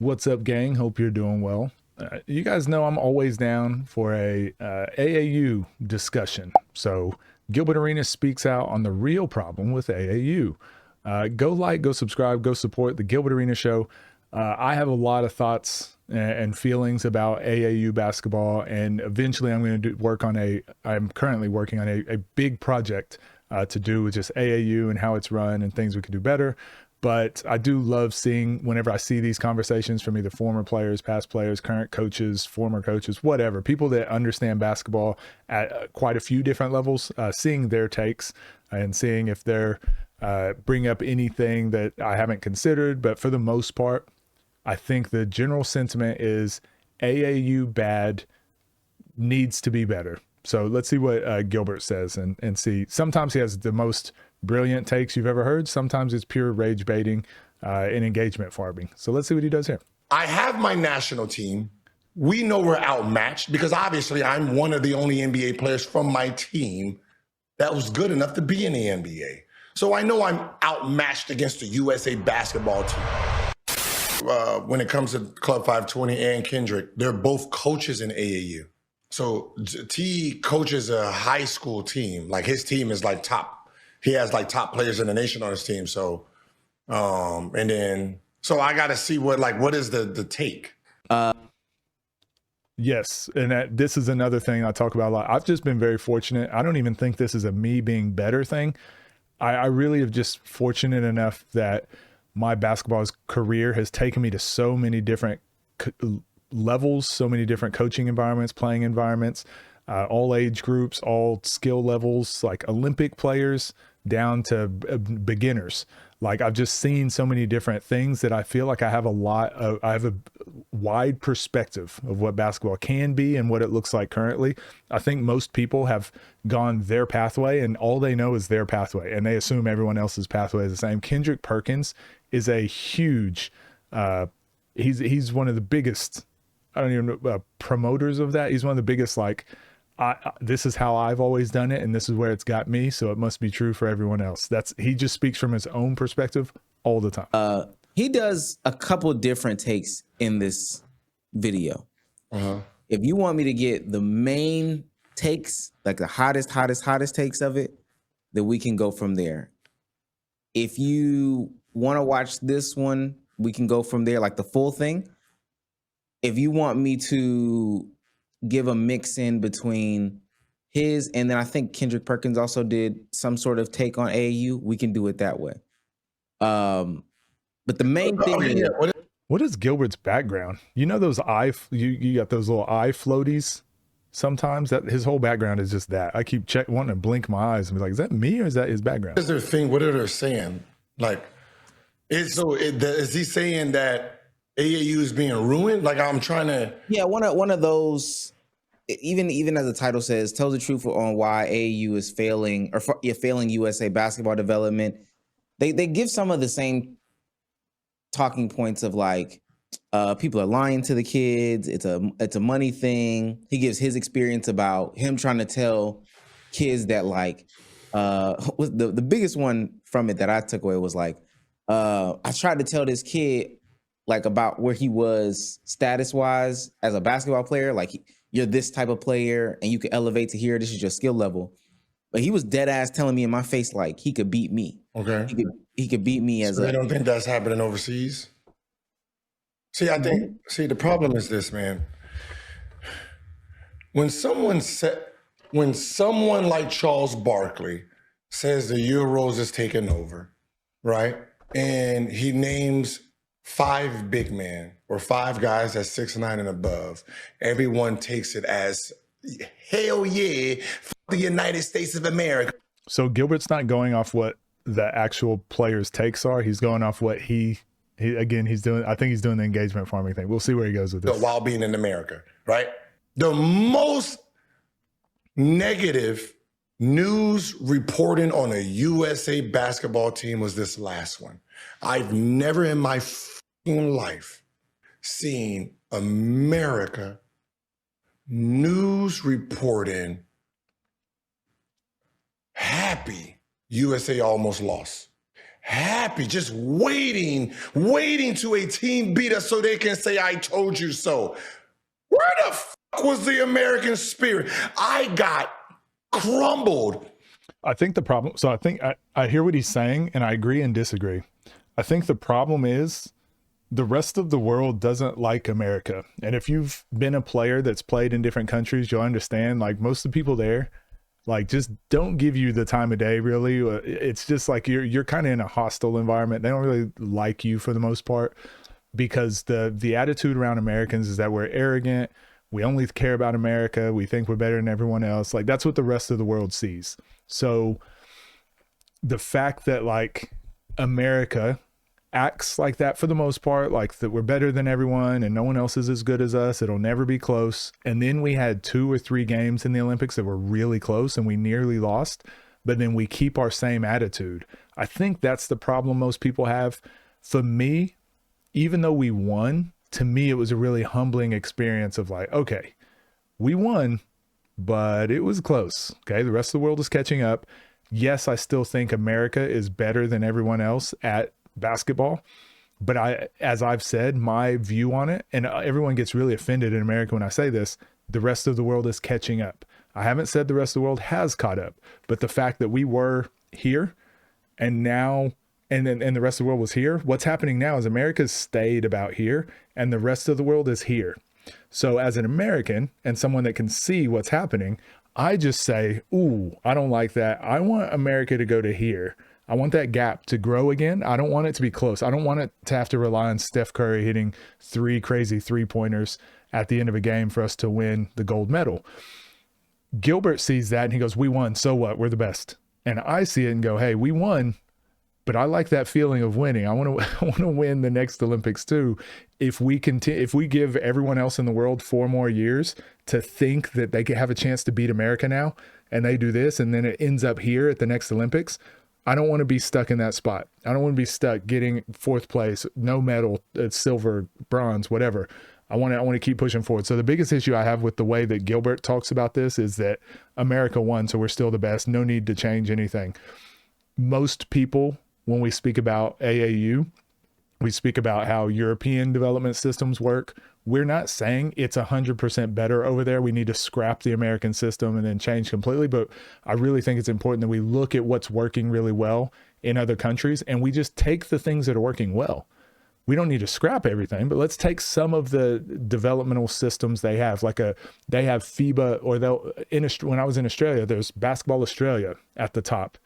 What's up, gang? Hope you're doing well. You guys know I'm always down for a AAU discussion. So Gilbert Arenas speaks out on the real problem with AAU. Go like, go subscribe, go support the Gilbert Arenas show. I have a lot of thoughts and feelings about AAU basketball, and eventually I'm going to work on I'm currently working on a big project to do with just AAU and how it's run and things we could do better. But I do love seeing whenever I see these conversations from either former players, past players, current coaches, former coaches, whatever, people that understand basketball at quite a few different levels, seeing their takes and seeing if they're bring up anything that I haven't considered. But for the most part, I think the general sentiment is AAU bad, needs to be better. So let's see what Gilbert says and see. Sometimes he has the most brilliant takes you've ever heard. Sometimes it's pure rage baiting and engagement farming. So let's see what he does here. I have my national team. We know we're outmatched because obviously I'm one of the only NBA players from my team that was good enough to be in the NBA. So I know I'm outmatched against the USA basketball team. When it comes to Club 520 and Kendrick, they're both coaches in AAU. So T coaches a high school team. Like his team is like top. He has like top players in the nation on his team. So, so I got to see what is the take. Yes, and this is another thing I talk about a lot. I've just been very fortunate. I don't even think this is a me being better thing. I really have just fortunate enough that my basketball career has taken me to so many different levels, so many different coaching environments, playing environments, all age groups, all skill levels, like Olympic players down to beginners. Like I've just seen so many different things that I feel like I have a wide perspective of what basketball can be and what it looks like currently. I think most people have gone their pathway and all they know is their pathway and they assume everyone else's pathway is the same. Kendrick Perkins is a huge, he's one of the biggest, I don't even know, promoters of that. He's one of the biggest, like, this is how I've always done it and this is where it's got me, so it must be true for everyone else. He just speaks from his own perspective all the time. He does a couple different takes in this video. If you want me to get the main takes, like the hottest takes of it, then we can go from there. If you want to watch this one, we can go from there, like the full thing. If you want me to give a mix in between his, and then I think Kendrick Perkins also did some sort of take on AAU, we can do it that way. But the main thing is, what is Gilbert's background? You know those you got those little eye floaties sometimes? That his whole background is just that. I keep wanting to blink my eyes and be like, is that me or is that his background? What is their thing? What are they saying? Like, is he saying that AAU is being ruined? Like I'm trying to. Yeah, one of those. Even as the title says, tells the truth on why AAU is failing failing USA basketball development. They give some of the same talking points of like people are lying to the kids. It's a money thing. He gives his experience about him trying to tell kids that like the biggest one from it that I took away was like I tried to tell this kid like about where he was status wise as a basketball player, like you're this type of player and you can elevate to here. This is your skill level. But he was dead ass telling me in my face like he could beat me. Okay, he could beat me as. So I don't think that's happening overseas. See, the problem is this, man. When someone like Charles Barkley says the Euros is taking over, right, and he names 5 big men or 5 guys that's 6'9" and above, everyone takes it as hell yeah, the United States of America. So Gilbert's not going off what the actual players' takes are. He's going off what he's doing. I think he's doing the engagement farming thing. We'll see where he goes with this. While being in America, right? The most negative news reporting on a USA basketball team was this last one. I've never in my life seen America news reporting happy USA almost lost. happy, just waiting to a team beat us so they can say, I told you so. Where the fuck was the American spirit? I got crumbled. I think the problem, so I think I hear what he's saying and I agree and disagree. I think the problem is the rest of the world doesn't like America. And if you've been a player that's played in different countries, you'll understand, like, most of the people there, like, just don't give you the time of day, really. It's just like you're kind of in a hostile environment. They don't really like you for the most part, because the attitude around Americans is that we're arrogant. We only care about America. We think we're better than everyone else. Like, that's what the rest of the world sees. So the fact that, like, America acts like that for the most part, like that we're better than everyone and no one else is as good as us, it'll never be close. And then we had 2 or 3 games in the Olympics that were really close and we nearly lost, but then we keep our same attitude. I think that's the problem most people have. For me, even though we won, to me, it was a really humbling experience of like, okay, we won, but it was close. Okay. The rest of the world is catching up. Yes, I still think America is better than everyone else at basketball, but as I've said, my view on it, and everyone gets really offended in America when I say this, the rest of the world is catching up. I haven't said the rest of the world has caught up, but the fact that we were here and now, and the rest of the world was here, what's happening now is America's stayed about here and the rest of the world is here. So as an American and someone that can see what's happening, I just say, ooh, I don't like that. I want America to go to here. I want that gap to grow again. I don't want it to be close. I don't want it to have to rely on Steph Curry hitting 3 crazy 3-pointers at the end of a game for us to win the gold medal. Gilbert sees that and he goes, we won, so what? We're the best. And I see it and go, hey, we won, but I like that feeling of winning. I want to win the next Olympics too. If we give everyone else in the world 4 more years to think that they could have a chance to beat America now, and they do this, and then it ends up here at the next Olympics, I don't want to be stuck in that spot. I don't want to be stuck getting 4th place, no medal, silver, bronze, whatever. I want to keep pushing forward. So the biggest issue I have with the way that Gilbert talks about this is that America won, so we're still the best. No need to change anything. Most people, when we speak about AAU, we speak about how European development systems work. We're not saying it's 100% better over there. We need to scrap the American system and then change completely. But I really think it's important that we look at what's working really well in other countries and we just take the things that are working well. We don't need to scrap everything, but let's take some of the developmental systems they have. They have FIBA, or when I was in Australia, there's Basketball Australia at the top.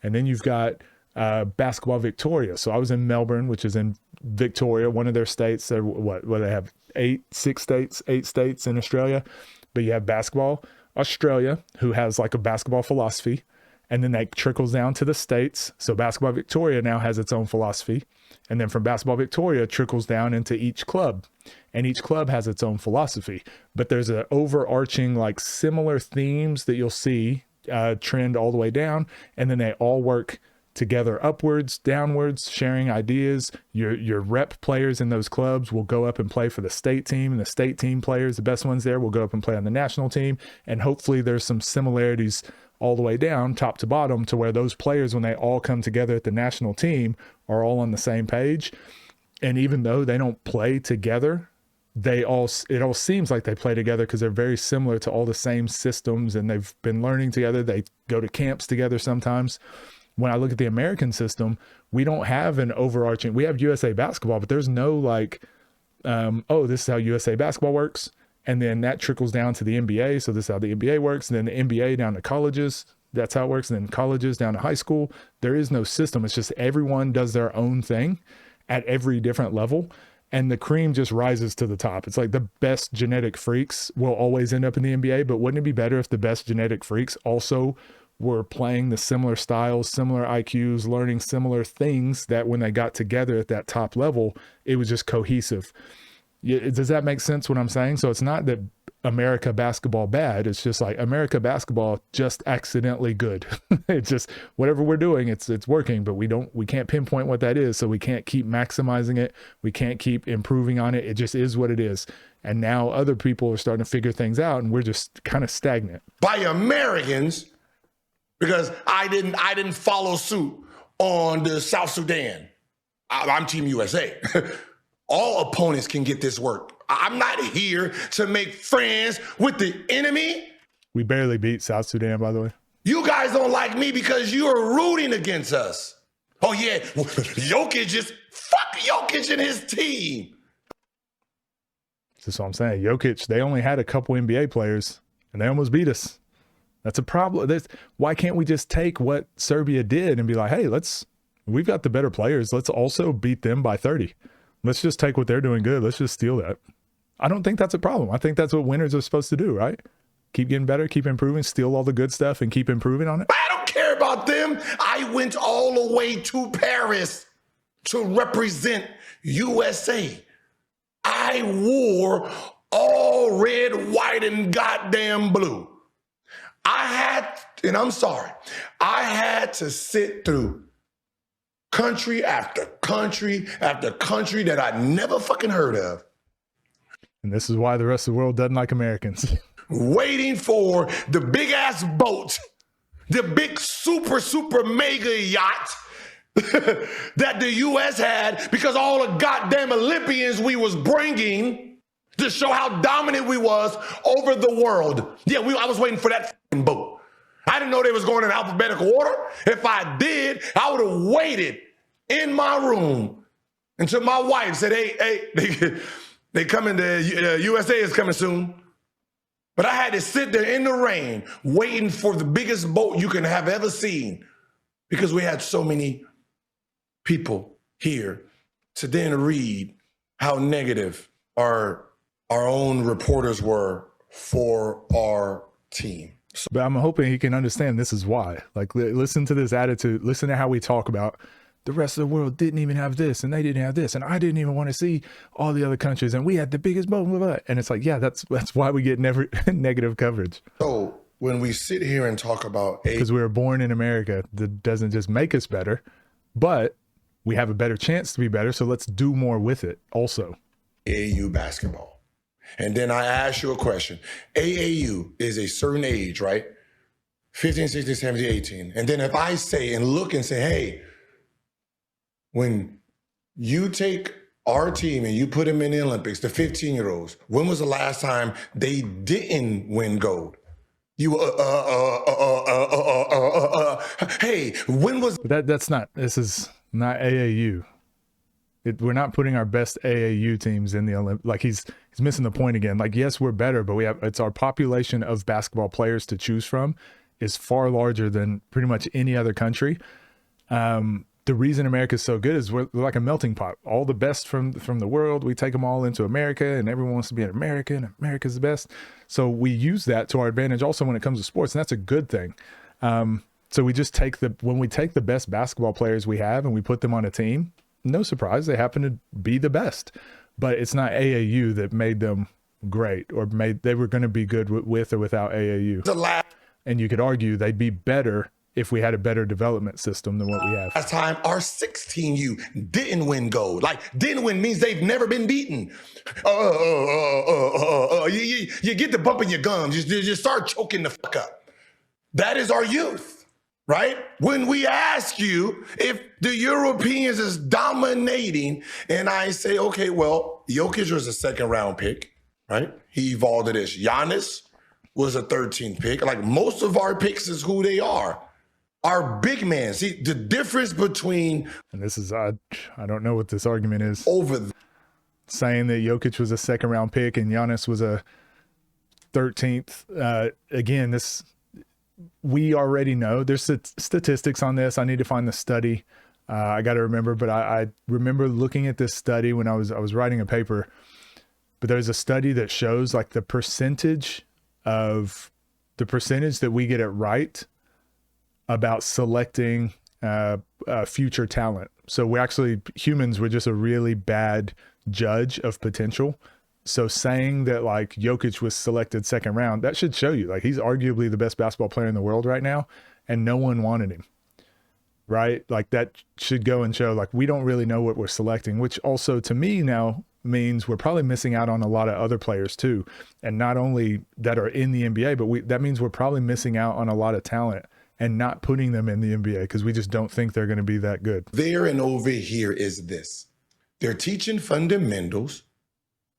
And then you've got Basketball Victoria. So I was in Melbourne, which is in Victoria, one of their states. What they have 8 states in Australia, but you have Basketball Australia, who has like a basketball philosophy, and then that trickles down to the states. So Basketball Victoria now has its own philosophy, and then from Basketball Victoria trickles down into each club, and each club has its own philosophy. But there's an overarching, like, similar themes that you'll see trend all the way down, and then they all work together upwards, downwards, sharing ideas. Your rep players in those clubs will go up and play for the state team, and the state team players, the best ones there, will go up and play on the national team. And hopefully there's some similarities all the way down, top to bottom, to where those players, when they all come together at the national team, are all on the same page. And even though they don't play together, it all seems like they play together because they're very similar to all the same systems, and they've been learning together. They go to camps together sometimes. When I look at the American system, we don't have an overarching, we have USA basketball, but there's no like, this is how USA basketball works. And then that trickles down to the NBA. So this is how the NBA works. And then the NBA down to colleges, that's how it works. And then colleges down to high school. There is no system. It's just everyone does their own thing at every different level. And the cream just rises to the top. It's like the best genetic freaks will always end up in the NBA, but wouldn't it be better if the best genetic freaks also were playing the similar styles, similar IQs, learning similar things, that when they got together at that top level, it was just cohesive. Does that make sense what I'm saying? So it's not that America basketball bad. It's just like America basketball just accidentally good. It's just whatever we're doing, it's working, but we can't pinpoint what that is. So we can't keep maximizing it. We can't keep improving on it. It just is what it is. And now other people are starting to figure things out, and we're just kind of stagnant. By Americans, because I didn't follow suit. on the South Sudan. I'm Team USA. All opponents can get this work. I'm not here to make friends with the enemy. We barely beat South Sudan, by the way. You guys don't like me because you are rooting against us. Oh, yeah. Fuck Jokic and his team. That's what I'm saying. Jokic, they only had a couple NBA players, and they almost beat us. That's a problem. Why can't we just take what Serbia did and be like, hey, we've got the better players. Let's also beat them by 30. Let's just take what they're doing good. Let's just steal that. I don't think that's a problem. I think that's what winners are supposed to do, right? Keep getting better, keep improving, steal all the good stuff, and keep improving on it. I don't care about them. I went all the way to Paris to represent USA. I wore all red, white, and goddamn blue. And I'm sorry, I had to sit through country after country after country that I never fucking heard of. And this is why the rest of the world doesn't like Americans. Waiting for the big ass boat, the big super mega yacht that the U.S. had, because all the goddamn Olympians we was bringing to show how dominant we was over the world. Yeah, I was waiting for that boat. I didn't know they was going in alphabetical order. If I did, I would have waited in my room until my wife said, hey, they coming to, USA is coming soon. But I had to sit there in the rain waiting for the biggest boat you can have ever seen, because we had so many people here to then read how negative our own reporters were for our team. But I'm hoping he can understand this is why. Like, listen to this attitude. Listen to how we talk about the rest of the world didn't even have this, and they didn't have this, and I didn't even want to see all the other countries, and we had the biggest boat, blah, blah. And it's like, yeah, that's why we get negative coverage. So when we sit here and talk about because we were born in America, that doesn't just make us better, but we have a better chance to be better. So let's do more with it also. AAU basketball. And then I ask you a question. AAU is a certain age, right? 15, 16, 17, 18. And then if I say and look and say, hey, when you take our team and you put them in the Olympics, the 15-year-olds, when was the last time they didn't win gold? Hey, when was this is not AAU. We're not putting our best AAU teams in the Olympics. Like, he's missing the point again. Like, yes, we're better, but it's our population of basketball players to choose from is far larger than pretty much any other country. The reason America is so good is we're like a melting pot. All the best from the world, we take them all into America, and everyone wants to be an American. And America's the best. So we use that to our advantage also when it comes to sports, and that's a good thing. So we just when we take the best basketball players we have and we put them on a team, no surprise, they happen to be the best. But it's not AAU that made them great, or they were going to be good with or without AAU. And you could argue they'd be better if we had a better development system than what we have. Last time our 16U didn't win gold. Like, didn't win means they've never been beaten. You get the bump in your gums. You start choking the fuck up. That is our youth, right? When we ask you if the Europeans is dominating, and I say, okay, well, Jokic was a second round pick, right? He evolved to this. Giannis was a 13th pick. Like, most of our picks is who they are. Our big man. See, the difference between... And this is, I don't know what this argument is. Saying that Jokic was a second round pick and Giannis was a 13th. Again, we already know. There's statistics on this. I need to find the study. I got to remember, but I remember looking at this study when I was writing a paper. But there's a study that shows like the percentage that we get it right about selecting future talent. So humans were just a really bad judge of potential. So saying that like Jokic was selected second round, that should show you like he's arguably the best basketball player in the world right now, and no one wanted him, right? Like, that should go and show like we don't really know what we're selecting, which also to me now means we're probably missing out on a lot of other players too. And not only that are in the NBA, but that means we're probably missing out on a lot of talent and not putting them in the NBA because we just don't think they're going to be that good. There and over here is this. They're teaching fundamentals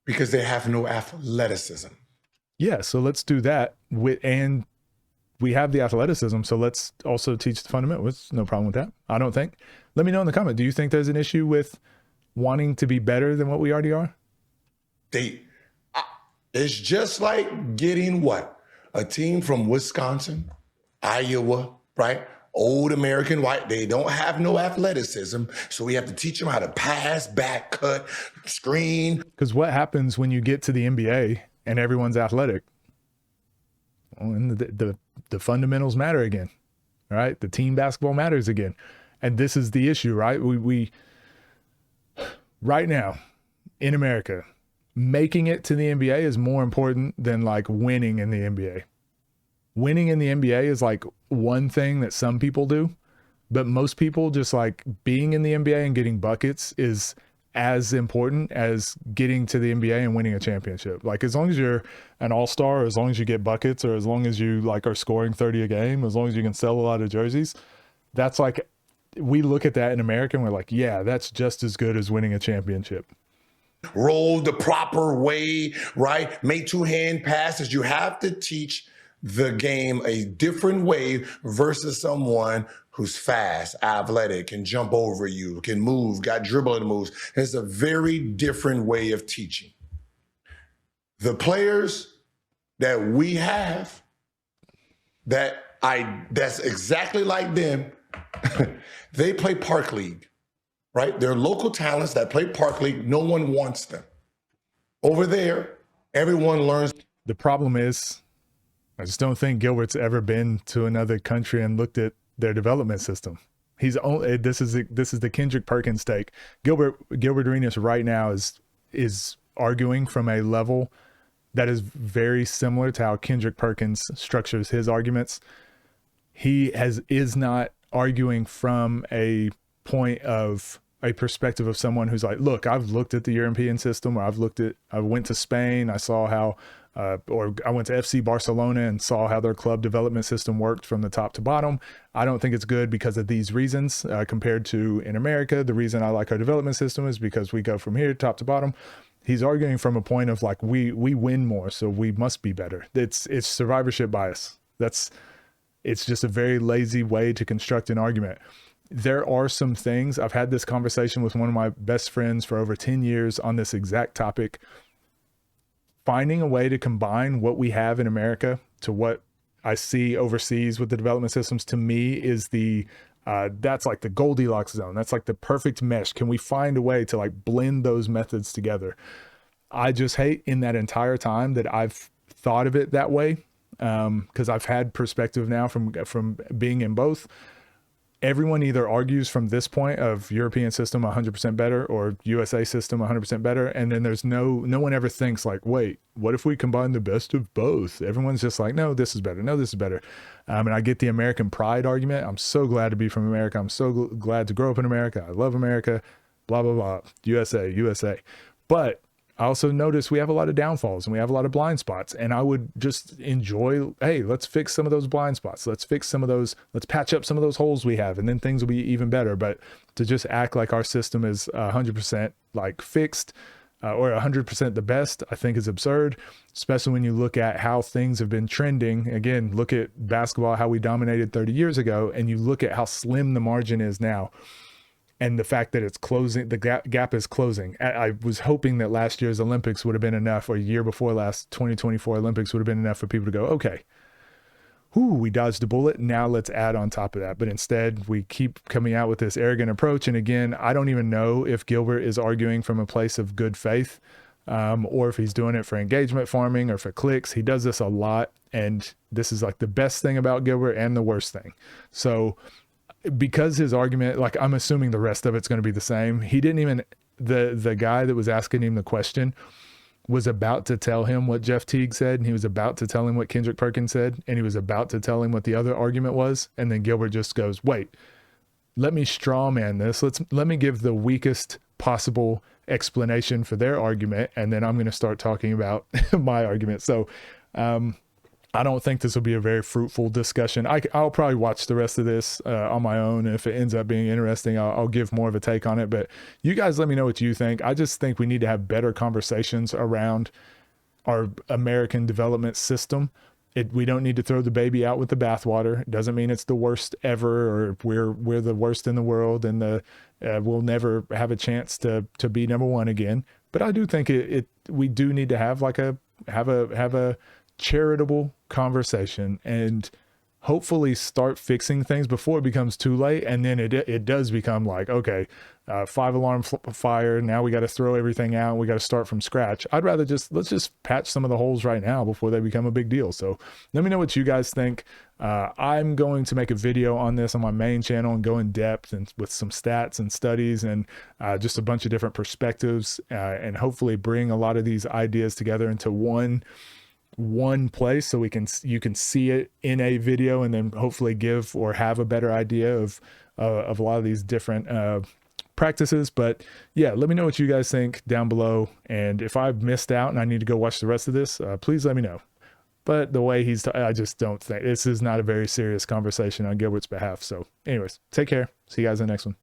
because they have no athleticism. Yeah, so let's do that. And we have the athleticism, so let's also teach the fundamentals. No problem with that, I don't think. Let me know in the comment. Do you think there's an issue with wanting to be better than what we already are? It's just like getting what? A team from Wisconsin, Iowa, right? Old American white. They don't have no athleticism, so we have to teach them how to pass, back, cut, screen. Because what happens when you get to the NBA and everyone's athletic? Well, and the fundamentals matter again, right? The team basketball matters again. And this is the issue, right? We right now in America, making it to the NBA is more important than like winning in the NBA. Winning in the NBA is like one thing that some people do, but most people just like being in the NBA and getting buckets is as important as getting to the NBA and winning a championship. Like as long as you're an all-star, or as long as you get buckets, or as long as you like are scoring 30 a game, as long as you can sell a lot of jerseys, that's like, we look at that in America and we're like, yeah, that's just as good as winning a championship. Roll the proper way, right? Make two-hand passes. You have to teach the game a different way versus someone who's fast, athletic, can jump over you, can move, got dribbling moves. It's a very different way of teaching. The players that we have that's exactly like them, they play Park League, right? They're local talents that play Park League. No one wants them. Over there, everyone learns. The problem is, I just don't think Gilbert's ever been to another country and looked at their development system. He's only, this is the Kendrick Perkins take. Gilbert Arenas right now is arguing from a level that is very similar to how Kendrick Perkins structures his arguments. He is not arguing from a point of a perspective of someone who's like, look, I've looked at the European system, or I went to Spain, I saw how, or I went to FC Barcelona and saw how their club development system worked from the top to bottom. I don't think it's good because of these reasons compared to in America. The reason I like our development system is because we go from here top to bottom. He's arguing from a point of like, we win more, so we must be better. It's survivorship bias. It's just a very lazy way to construct an argument. There are some things, I've had this conversation with one of my best friends for over 10 years on this exact topic. Finding a way to combine what we have in America to what I see overseas with the development systems, to me is that's like the Goldilocks zone. That's like the perfect mesh. Can we find a way to like blend those methods together? I just hate in that entire time that I've thought of it that way, because I've had perspective now from being in both. Everyone either argues from this point of European system 100% better or USA system 100% better, and then there's no one ever thinks like, wait, what if we combine the best of both? Everyone's just like, no, this is better. No, this is better. And I get the American pride argument. I'm so glad to be from America. I'm so glad to grow up in America. I love America, blah, blah, blah. USA. But I also notice we have a lot of downfalls and we have a lot of blind spots, and I would just enjoy, hey, let's fix some of those blind spots. Let's patch up some of those holes we have, and then things will be even better. But to just act like our system is 100% like fixed or 100% the best, I think is absurd, especially when you look at how things have been trending. Again, look at basketball, how we dominated 30 years ago, and you look at how slim the margin is now. And the fact that it's closing, the gap is closing. I was hoping that last year's Olympics would have been enough, or year before last, 2024 Olympics would have been enough for people to go, okay, we dodged a bullet. Now let's add on top of that. But instead, we keep coming out with this arrogant approach. And again, I don't even know if Gilbert is arguing from a place of good faith, or if he's doing it for engagement farming or for clicks. He does this a lot. And this is like the best thing about Gilbert and the worst thing. So because his argument, like I'm assuming the rest of it's going to be the same. He didn't even, the guy that was asking him the question was about to tell him what Jeff Teague said, and he was about to tell him what Kendrick Perkins said, and he was about to tell him what the other argument was. And then Gilbert just goes, wait, let me straw man this. Let me give the weakest possible explanation for their argument. And then I'm going to start talking about my argument. So, I don't think this will be a very fruitful discussion. I'll probably watch the rest of this on my own. If it ends up being interesting, I'll give more of a take on it. But you guys let me know what you think. I just think we need to have better conversations around our American development system. We don't need to throw the baby out with the bathwater. It doesn't mean it's the worst ever, or we're the worst in the world, and we'll never have a chance to be number one again. But I do think we do need to have have a charitable conversation and hopefully start fixing things before it becomes too late. And then it does become like, okay, 5-alarm fire. Now we got to throw everything out. We got to start from scratch. I'd rather let's just patch some of the holes right now before they become a big deal. So let me know what you guys think. I'm going to make a video on this on my main channel and go in depth and with some stats and studies and just a bunch of different perspectives, and hopefully bring a lot of these ideas together into one place so you can see it in a video, and then hopefully give or have a better idea of a lot of these different practices. But yeah, let me know what you guys think down below, and if I've missed out and I need to go watch the rest of this, please let me know. But the way I just don't think this is not a very serious conversation on Gilbert's behalf. So anyways, take care. See you guys in the next one.